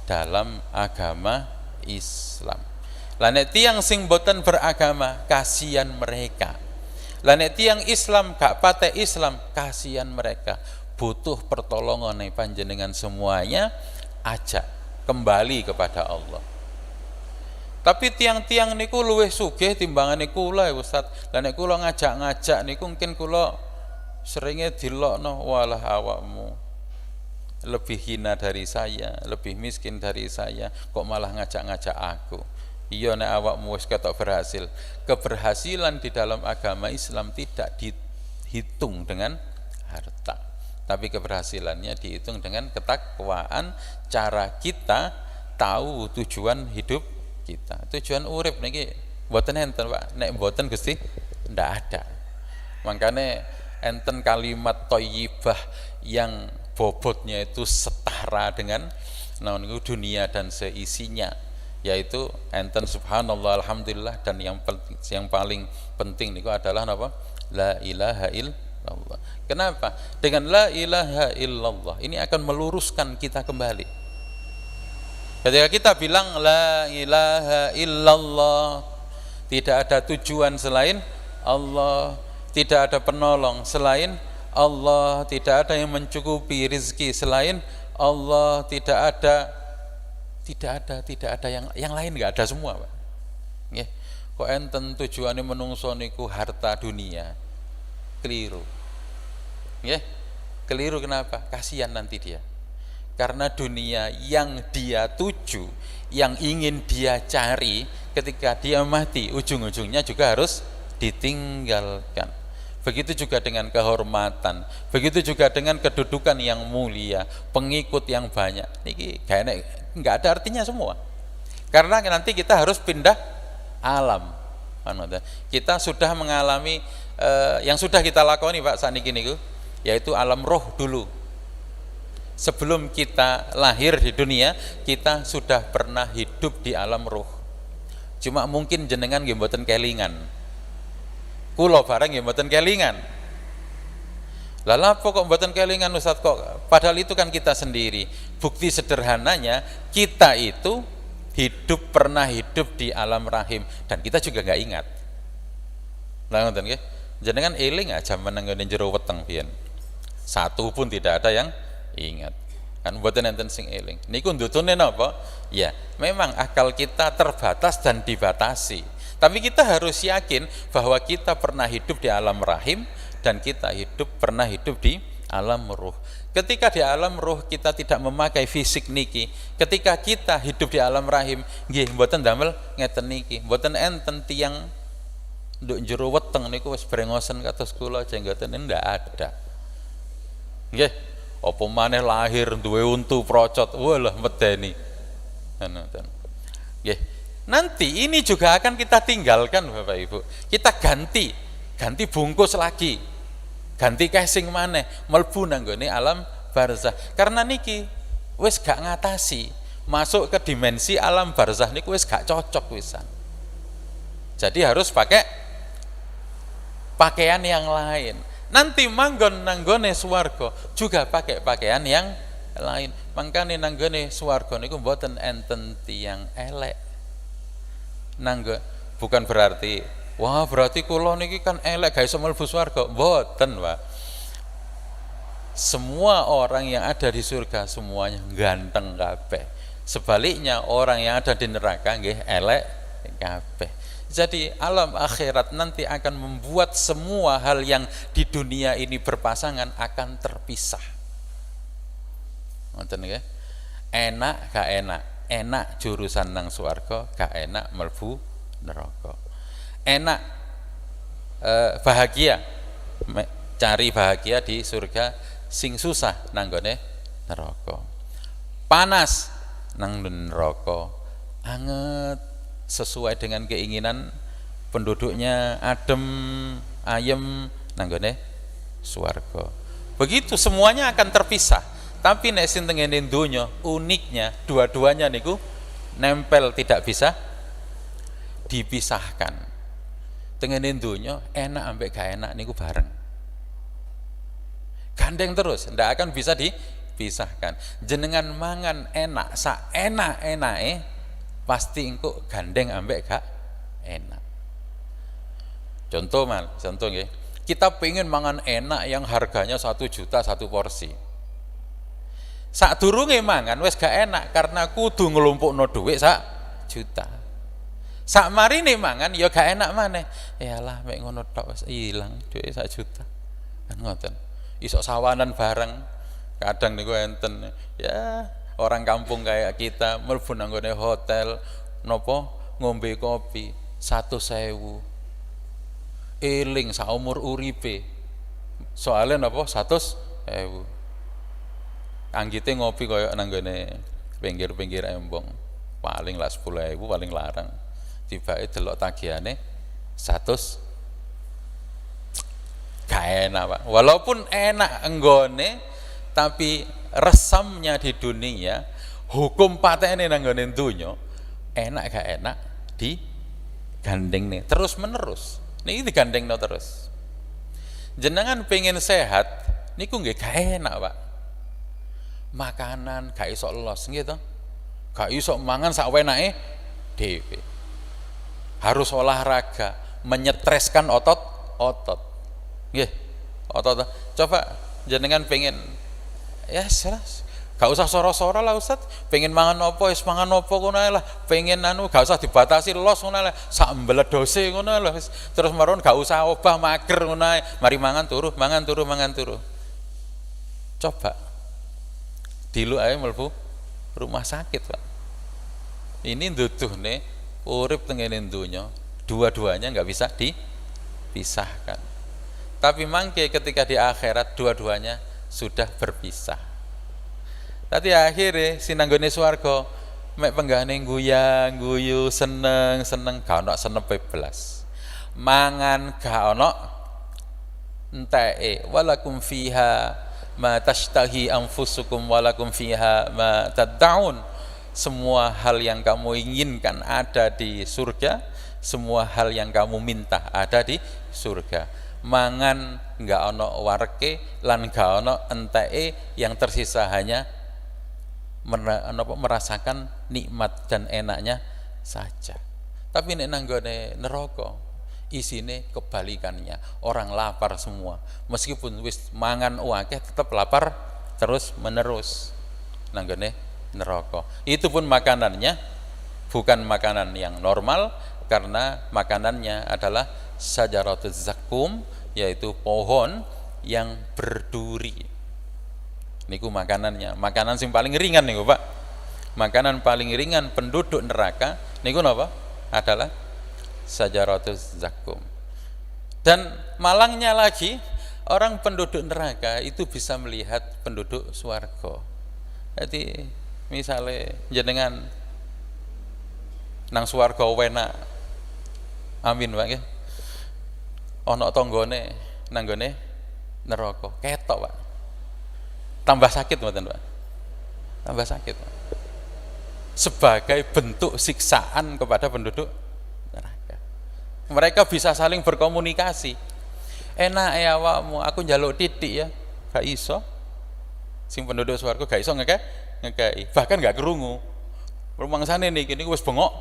dalam agama Islam. Lanek tiang sing boten beragama, kasihan mereka. Lanek tiang Islam gak pate Islam, kasihan mereka. Butuh pertolongan panjenengan semuanya, ajak kembali kepada Allah. Tapi tiang-tiang niku luwih sugih timbangane kula ya Ustaz. Lah nek kula ngajak-ngajak niku mungkin kula seringe dilokno, walah awakmu lebih hina dari saya, lebih miskin dari saya, kok malah ngajak-ngajak aku. Iya nek awakmu wis ketok berhasil. Keberhasilan di dalam agama Islam tidak dihitung dengan harta, tapi keberhasilannya dihitung dengan ketakwaan, cara kita tahu tujuan hidup kita. Tujuan urip niki mboten enten Pak, nek mboten Gusti ndak ada. Makanya enten kalimat thayyibah yang bobotnya itu setara dengan Nah niku dunia dan seisinya, yaitu enten subhanallah alhamdulillah, dan yang paling penting niku adalah apa? La ilaha illallah. Kenapa? Dengan la ilaha illallah ini akan meluruskan kita kembali. Ketika kita bilang la ilaha illallah, tidak ada tujuan selain Allah, tidak ada penolong selain Allah, tidak ada yang mencukupi rizki selain Allah, tidak ada yang lain, nggak ada semua, Pak. Nggih. Kok enten tujuane menungso niku harta dunia. Keliru. Nggih. Keliru kenapa? Kasihan nanti dia. Karena dunia yang dia tuju, yang ingin dia cari, ketika dia mati ujung-ujungnya juga harus ditinggalkan. Begitu juga dengan kehormatan, begitu juga dengan kedudukan yang mulia, pengikut yang banyak. Niki nggak ada artinya semua. Karena nanti kita harus pindah alam. Kita sudah mengalami yang sudah kita lakoni, Pak, saat ini niku, yaitu alam roh dulu. Sebelum kita lahir di dunia, kita sudah pernah hidup di alam roh. Cuma mungkin jenengan nggih mboten kelingan. Kula bareng nggih mboten kelingan. Lah lapo kok mboten kelingan, Ustaz? Kok padahal itu kan kita sendiri. Bukti sederhananya kita itu pernah hidup di alam rahim, dan kita juga nggak ingat. Lah ngoten nggih. Jenengan eling aja menenggone jero weteng pian. Satu pun tidak ada yang ingat. Kan mboten enten sing eling. Niku ndutune napa? Ya, memang akal kita terbatas dan dibatasi. Tapi kita harus yakin bahwa kita pernah hidup di alam rahim, dan kita pernah hidup di alam ruh. Ketika di alam ruh kita tidak memakai fisik niki, ketika kita hidup di alam rahim, nggih mboten damel ngeten niki, mboten enten tiyang nduk jero weteng niku wis brengosen kados kula jenggoten, ndak ada. Nggih, apa maneh lahir duwe untu procot, walah medeni. Nggih. Nanti ini juga akan kita tinggalkan, Bapak Ibu. Kita ganti bungkus lagi, ganti casing maneh, mlebu nanggone alam barzah. Karena niki wis gak ngatasi, masuk ke dimensi alam barzah niku wis gak cocok wisan. Jadi harus pakai pakaian yang lain. Nanti manggon nanggone swarga juga pakai pakaian yang lain. Mangkane nanggone swarga niku mboten enten tiyang elek. Bukan berarti wah berarti kula niki kan elek gak iso mlebu swarga, mboten, Pak. Semua orang yang ada di surga semuanya ganteng kabeh. Sebaliknya orang yang ada di neraka nggih elek kabeh. Jadi alam akhirat nanti akan membuat semua hal yang di dunia ini berpasangan akan terpisah. Ngoten nggih. Enak gak enak. Enak jurusan nang swarga, gak enak mlebu neraka. Enak bahagia, cari bahagia di surga, sing susah nanggone neraka. Panas nang neraka, anget sesuai dengan keinginan penduduknya, adem ayem nanggone swarga. Begitu semuanya akan terpisah. Tapi nek sing tengene donya uniknya dua-duanya niku nempel, tidak bisa dipisahkan. Tengene donya enak ambek gak enak niku bareng. Gandeng terus, ndak akan bisa dipisahkan. Jenengan mangan enak, sak enak-enake pasti engko gandeng ambek gak enak. Contoh nggih. Kita pengen mangan enak yang harganya 1 juta satu porsi. Sadurunge mangan wis gak enak karena kudu nglumpukno dhuwit 1 juta. Sak marine mangan ya gak enak maneh. Yalah mek ngono tok wis ilang dhuwit 1 juta. Kan ngoten. Iso sawanan bareng. Kadang niku enten ya orang kampung kayak kita mlebu nang nggone hotel nopo ngombe kopi 100.000. Eling saumur uripe. Soalnya napa 100.000. Anggite ngopi koyo nang gone pinggir-pinggir embong. Paling lah 10.000 paling larang. Tibake delok tagihane 100. Gak enak, Pak. Walaupun enak enggone, tapi resamnya di dunia, hukum patene nang nggone donya enak gak enak di gandeng nih terus menerus niki digandengno terus. Jenengan pengen sehat niku nggih gak enak Pak, makanan gak iso los gitu, gak iso mangan sak wenake dhewe, harus olahraga menyetreskan otot nggih otot. Coba jenengan pengen ya jelas gak usah soro-soro lah Ustaz, pengen mangan apa wis mangan apa ngono ae lah, pengen anu gak usah dibatasi los ngono ae lah, sak mbledose ngono ae lah terus maron gak usah obah mager ngono ae, mari mangan turu. Coba dilu ae mlebu rumah sakit Pak, ini nduduhne urip teng ngene donya dua-duanya nggak bisa dipisahkan, tapi mangke ketika di akhirat dua-duanya sudah berpisah. Tadi akhirnya sinanggone swarga mek penggane guyang guyu seneng gak ono senepe belas, mangan gak ono enteke, walakum fiha ma tashtahi anfusukum walakum fiha ma tad'un. Semua hal yang kamu inginkan ada di surga, semua hal yang kamu minta ada di surga. Mangan gak ono warke lan gak ono enteke, yang tersisa hanya merasakan nikmat dan enaknya saja. Tapi nek nanggone neraka isine kebalikannya, orang lapar semua, meskipun wis mangan akeh tetap lapar terus menerus nanggone neraka. Itu pun makanannya bukan makanan yang normal, karena makanannya adalah syajaratuz zakum, yaitu pohon yang berduri. Niku makanannya, makanan sing paling ringan niku Pak, makanan paling ringan penduduk neraka niku napa? Adalah syajaratuz zakum. Dan malangnya lagi, orang penduduk neraka itu bisa melihat penduduk swarga. Jadi misalnya jenengan nang swarga wena, amin Pak nggih, ana tanggane nanggone neraka ketok Pak, tambah sakit mboten Pak, tambah sakit Pak. Sebagai bentuk siksaan kepada penduduk neraka. Mereka bisa saling berkomunikasi, enak ya awakmu, aku njaluk titik ya gak iso, sing penduduk swarga gak iso ngekei, bahkan gak kerungu. Rumangsane niki niku wis bengok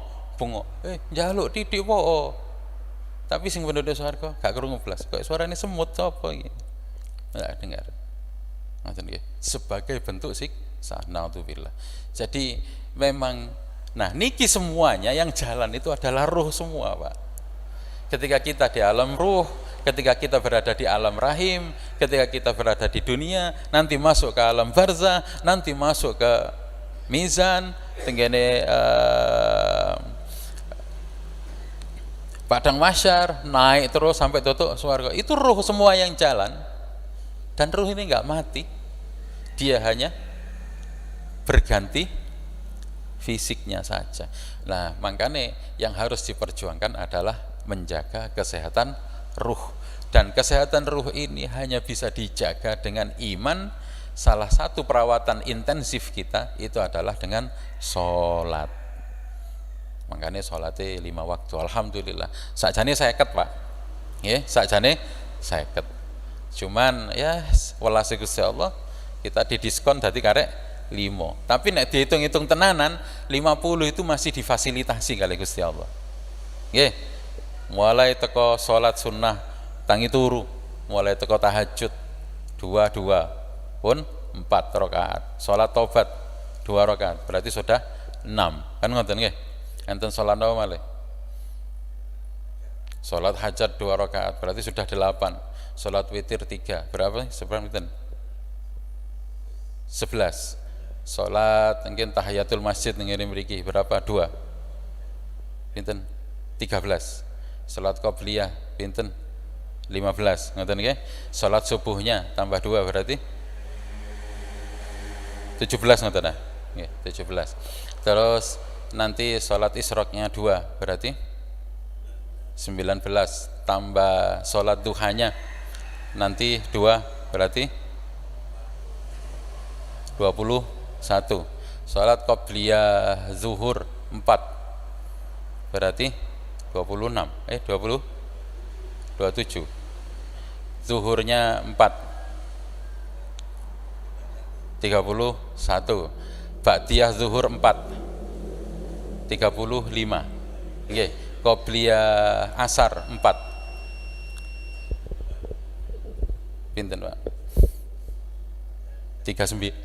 njaluk titik po, tapi sing penduduk swarga gak kerungu blas, kok suarane semut sapa iki, gak dengar. Sebagai bentuk siksa, naudzubillah. Jadi memang, nah niki semuanya yang jalan itu adalah ruh semua Pak. Ketika kita di alam ruh, ketika kita berada di alam rahim, ketika kita berada di dunia, nanti masuk ke alam barzah, nanti masuk ke mizan, tenggene padang mahsyar, naik terus sampai tutup swarga. Itu ruh semua yang jalan. Dan ruh ini nggak mati, dia hanya berganti fisiknya saja. Nah, makanya yang harus diperjuangkan adalah menjaga kesehatan ruh. Dan kesehatan ruh ini hanya bisa dijaga dengan iman. Salah satu perawatan intensif kita itu adalah dengan sholat. Makanya sholatnya 5 waktu. Alhamdulillah. Sakjane seket Pak. Nggih, sakjane seket. Cuman ya welase Gusti Allah kita didiskon dadi karek 5. Tapi nek dihitung-hitung tenanan 50 itu masih difasilitasi kali Gusti Allah. Nggih. Mulai teko salat sunnah tangi turu, mulai teko tahajud 2 pun 4 rakaat. Salat tobat 2 rakaat, berarti sudah 6. Kan ngoten nggih? Enten salat napa malih? Salat hajat 2 rakaat, berarti sudah 8. Salat witir 3, berapa? Seberapa pinten? 11. Salat mungkin tahiyatul masjid ngene mriki berapa? 2. Pinten? 13. Salat qobliyah pinten? 15. Ngoten nggih? Salat subuhnya tambah 2 berarti 17 ngoten ah. Nggih, 17. Terus nanti salat isyraqnya 2 berarti 19, tambah salat duhanya nanti 2 berarti 21. Salat qobliyah zuhur 4 berarti 26 27. Zuhurnya 4 31. Ba'diyah zuhur 4 35. Nggih, qobliyah asar 4. Pinten, Pak? 39.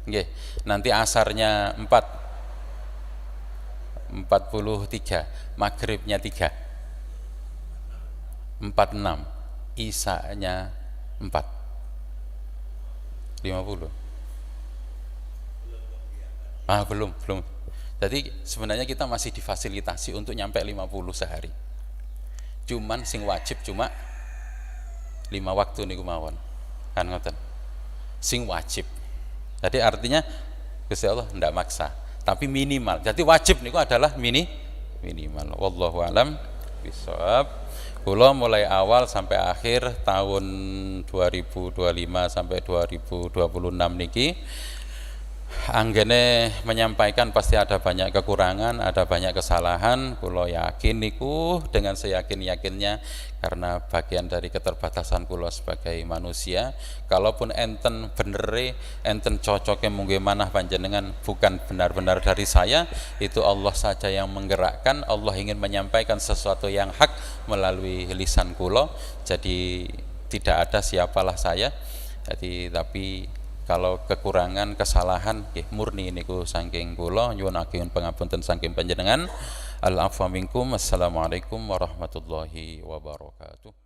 Nggih. Nanti asarnya 43, maghribnya 3. 46. Isanya 4. 50. Belum. Jadi sebenarnya kita masih difasilitasi untuk nyampe 50 sehari. Cuman sing wajib cuma 5 waktu niku mawon. Kan ngoten. Sing wajib. Jadi artinya Gusti Allah ndak maksa, tapi minimal. Jadi wajib niku adalah minimal. Wallahu alam bisawab. Kula mulai awal sampai akhir tahun 2025 sampai 2026 niki anggene menyampaikan pasti ada banyak kekurangan, ada banyak kesalahan. Kula yakin niku dengan seyakin-yakinnya karena bagian dari keterbatasan kula sebagai manusia. Kalaupun enten benere, enten cocoknya mungkin manah panjenengan bukan benar-benar dari saya, itu Allah saja yang menggerakkan. Allah ingin menyampaikan sesuatu yang hak melalui lisan kula. Jadi tidak ada siapalah saya. Jadi tapi kalau kekurangan, kesalahan murni niku saking kula, nyuwun ageng pangapunten saking panjenengan. Al-afwa minkum. Assalamualaikum warahmatullahi wabarakatuh.